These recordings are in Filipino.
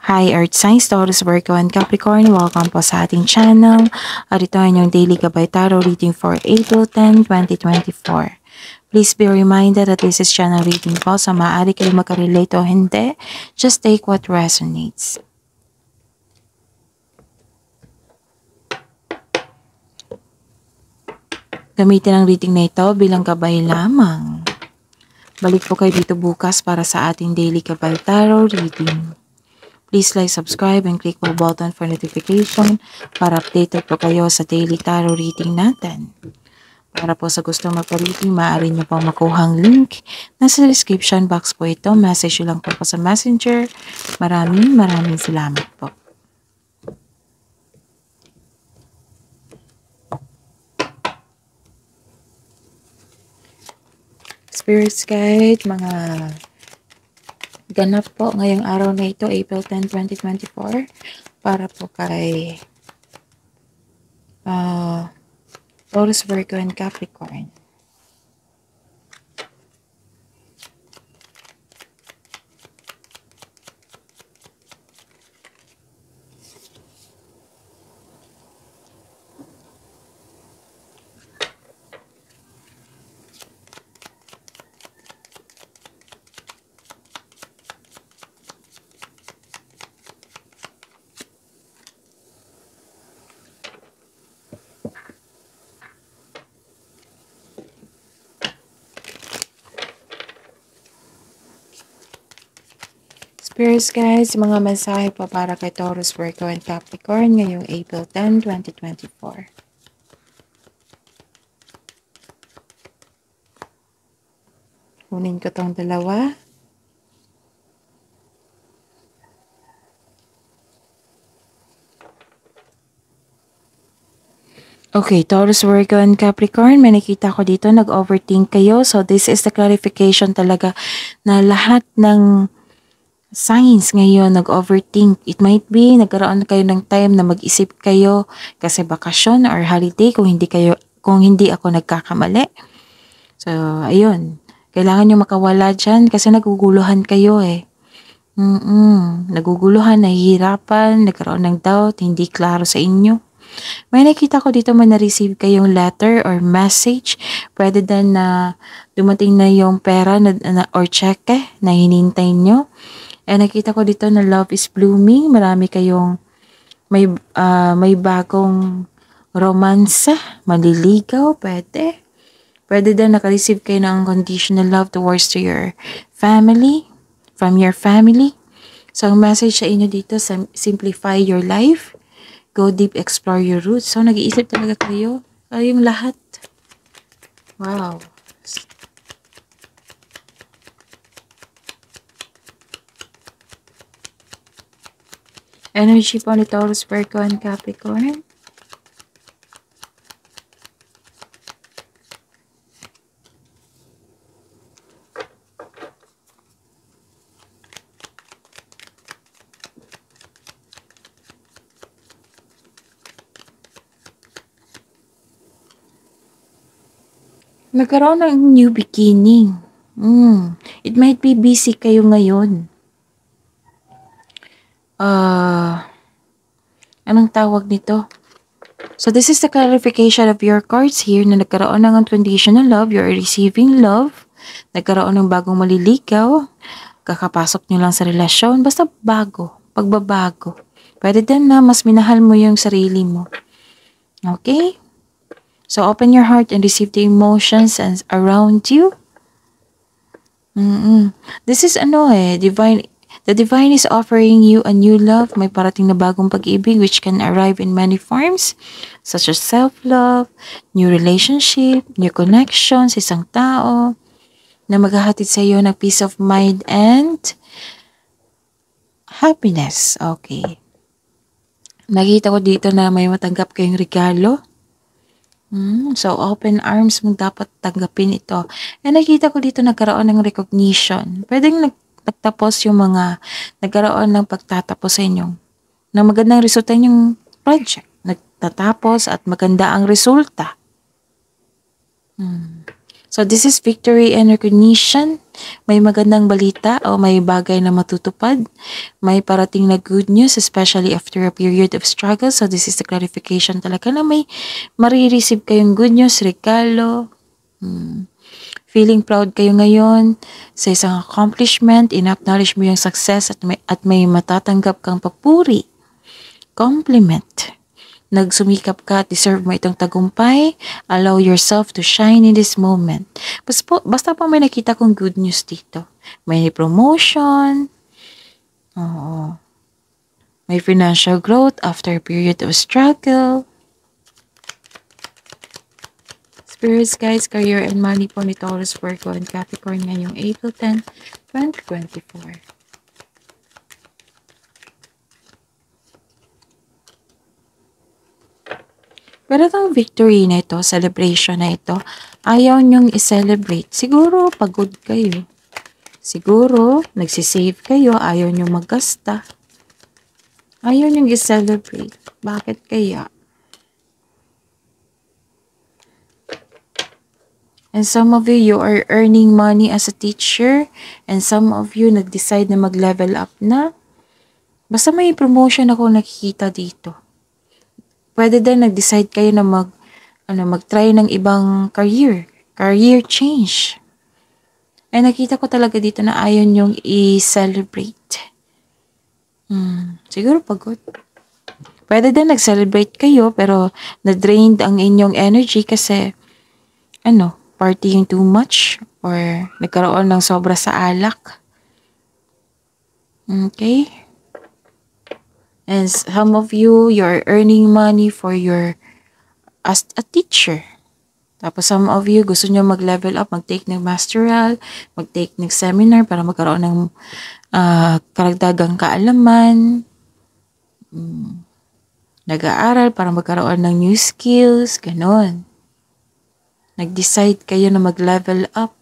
Hi Earth Signs, Taurus, Virgo, and Capricorn. Welcome po sa ating channel. At ito ay inyong daily gabay tarot reading for April 10, 2024. Please be reminded that this is channel reading po, so maaari kayo makarelate o hindi. Just take what resonates. Gamitin ang reading na ito bilang gabay lamang. Balik po kayo dito bukas para sa ating daily gabay tarot reading. Please like, subscribe, and click the button for notification para updated po kayo sa daily tarot reading natin. Para po sa gusto magpa-reading, maaari nyo pong makuhang link. Nasa description box po ito. Message lang po sa messenger. Maraming salamat po. Spirits Guide, mga ganap po ngayong araw na ito, April 10, 2024, para po kay Taurus, Virgo, and Capricorn. Spirits guys, mga mensahe po para kay Taurus, Virgo, and Capricorn ngayong April 10, 2024. Kunin ko tong dalawa. Okay, Taurus, Virgo, and Capricorn, may nakita ko dito, nag-overthink kayo. So this is the clarification talaga na lahat ng signs ngayon nag-overthink. It might be nagkaroon kayo ng time na mag-isip kayo kasi bakasyon or holiday kung hindi ako nagkakamali. So, ayun. Kailangan nyo makawala dyan kasi naguguluhan kayo eh. Naguguluhan, nahihirapan, nagkaroon ng doubt, hindi klaro sa inyo. May nakita ko dito, may na-receive kayong letter or message. Pwede din na dumating na yung pera or cheque na hinintay nyo. Nakita ko dito na love is blooming. Marami kayong may bagong romance, maliligaw, pwede. Pwede din naka-receive kayo ng unconditional love towards to your family, from your family. So, ang message sa inyo dito, simplify your life. Go deep, explore your roots. So, nag-iisip talaga kayo. Kayong lahat. Wow. Energy po ni Taurus, Virgo, and Capricorn. Nagkaroon ng new beginning. It might be busy kayo ngayon. Anong tawag nito? So, this is the clarification of your cards here na nagkaroon ng unconditional love, you're receiving love, nagkaroon ng bagong maliligaw, kakapasok nyo lang sa relasyon, basta bago, pagbabago. Pwede din na mas minahal mo yung sarili mo. Okay? So, open your heart and receive the emotions around you. This is divine. The divine is offering you a new love. May parating na bagong pag-ibig which can arrive in many forms, such as self-love, new relationship, new connections, isang tao na maghahatid sa iyo ng peace of mind and happiness. Okay. Nakita ko dito na may matanggap kayong regalo. So, open arms mong dapat tanggapin ito. Nakita ko dito nagkaroon ng recognition. Pwedeng nagtapos yung mga nagkaroon ng pagtatapos sa inyong na magandang resulta yung project. Nagtatapos at maganda ang resulta. So this is victory and recognition. May magandang balita o may bagay na matutupad. May parating na good news, especially after a period of struggle. So this is the clarification talaga na may marireceive kayong good news, regalo. Feeling proud kayo ngayon sa isang accomplishment, in-acknowledge mo yung success at may matatanggap kang papuri. Compliment. Nagsumikap ka at deserve mo itong tagumpay. Allow yourself to shine in this moment. Basta pa may nakita kong good news dito. May promotion. Oo. May financial growth after a period of struggle. Spirits, guides, career, and money po ni Taurus, Virgo, and Capricorn ngayong April 10, 2024. Pero itong victory na ito, celebration na ito, ayaw nyong i-celebrate. Siguro pagod kayo. Siguro nagsisave kayo, ayaw nyong maggasta. Ayaw nyong i-celebrate. Bakit kaya? And some of you are earning money as a teacher. And some of you nag-decide na mag-level up na. Basta may promotion ako nakikita dito. Pwede din nag-decide kayo na mag-try ng ibang career. Career change. And nakita ko talaga dito na ayaw nyong i-celebrate. Siguro pagod. Pwede din nag-celebrate kayo pero na-drained ang inyong energy kasi partying too much or nagkaroon ng sobra sa alak. Okay? And some of you, you're earning money as a teacher. Tapos some of you, gusto nyo mag-level up, mag-take ng masteral, mag-take ng seminar para magkaroon ng karagdagang kaalaman. Nag-aaral para magkaroon ng new skills, ganon. Nag-decide kayo na mag-level up.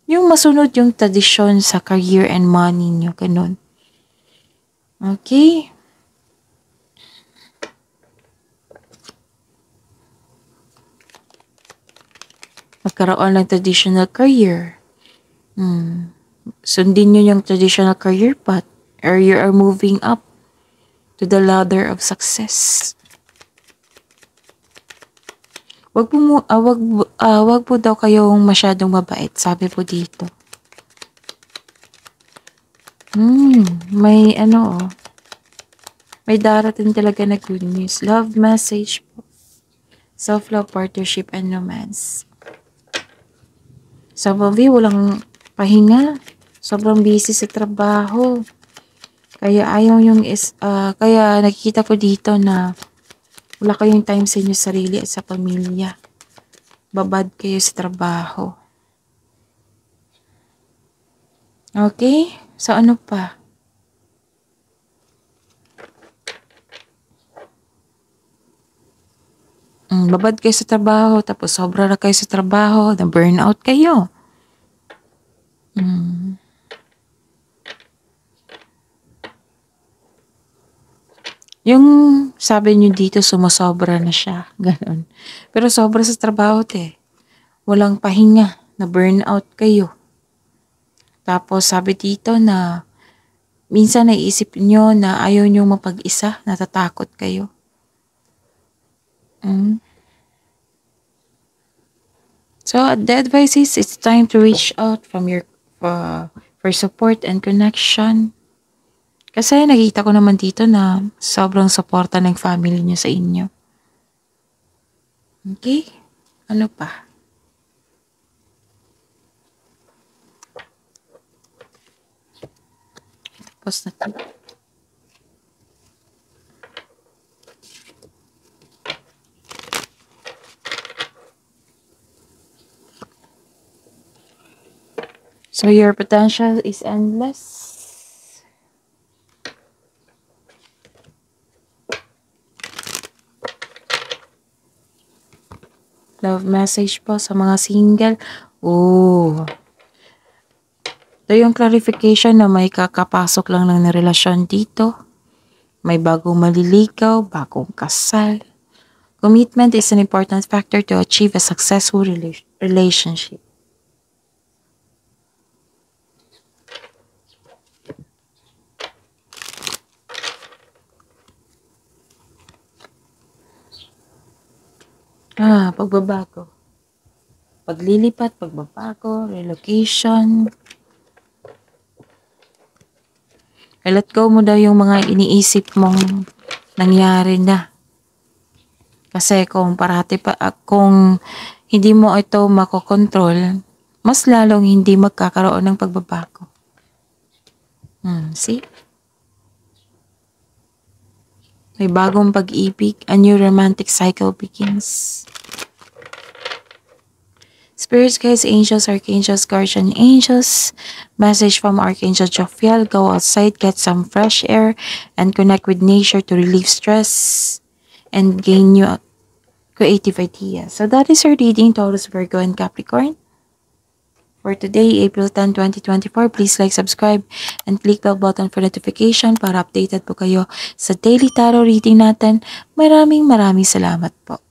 Yung masunod yung tradisyon sa career and money nyo, ganun. Okay? Magkaroon ng traditional career. Sundin nyo yung traditional career path or you are moving up to the ladder of success. Wag po daw kayong masyadong mabait, sabi po dito. May may darating talaga na good news. Love message po. Self-love, partnership, and romance. Some of you walang pahinga. Sobrang busy sa trabaho. Kaya kaya nakikita ko dito na wala kayong time sa inyo sarili at sa pamilya. Babad kayo sa trabaho. Okay? So ano pa? Babad kayo sa trabaho, tapos sobra na kayo sa trabaho, na-burnout kayo. Yung sabi nyo dito, sumusobra na siya. Ganon. Pero sobra sa trabaho, walang pahinga, na burnout kayo. Tapos sabi dito na minsan naiisip nyo na ayaw nyo mapag-isa, natatakot kayo. So the advice is it's time to reach out from your for support and connection. Kasi nakita ko naman dito na sobrang suporta ng family niyo sa inyo. Okay? Ano pa? Tapos na ito. So your potential is endless. Love message po sa mga single. Ito yung clarification na may kakapasok lang ng relasyon dito. May bagong maliligaw, bagong kasal. Commitment is an important factor to achieve a successful relationship. Pagbabago. Paglilipat, pagbabago, relocation. Let go mo daw yung mga iniisip mong nangyari na. Kasi kung kung hindi mo ito makokontrol, mas lalong hindi magkakaroon ng pagbabago. See? May bagong pag-ibig, a new romantic cycle begins. Spirits, guides, angels, archangels, guardian angels, message from Archangel Jophiel, go outside, get some fresh air, and connect with nature to relieve stress and gain new creative ideas. So that is our reading, Taurus, Virgo, and Capricorn. For today, April 10, 2024, please like, subscribe, and click bell button for notification para updated po kayo sa daily tarot reading natin. Maraming salamat po.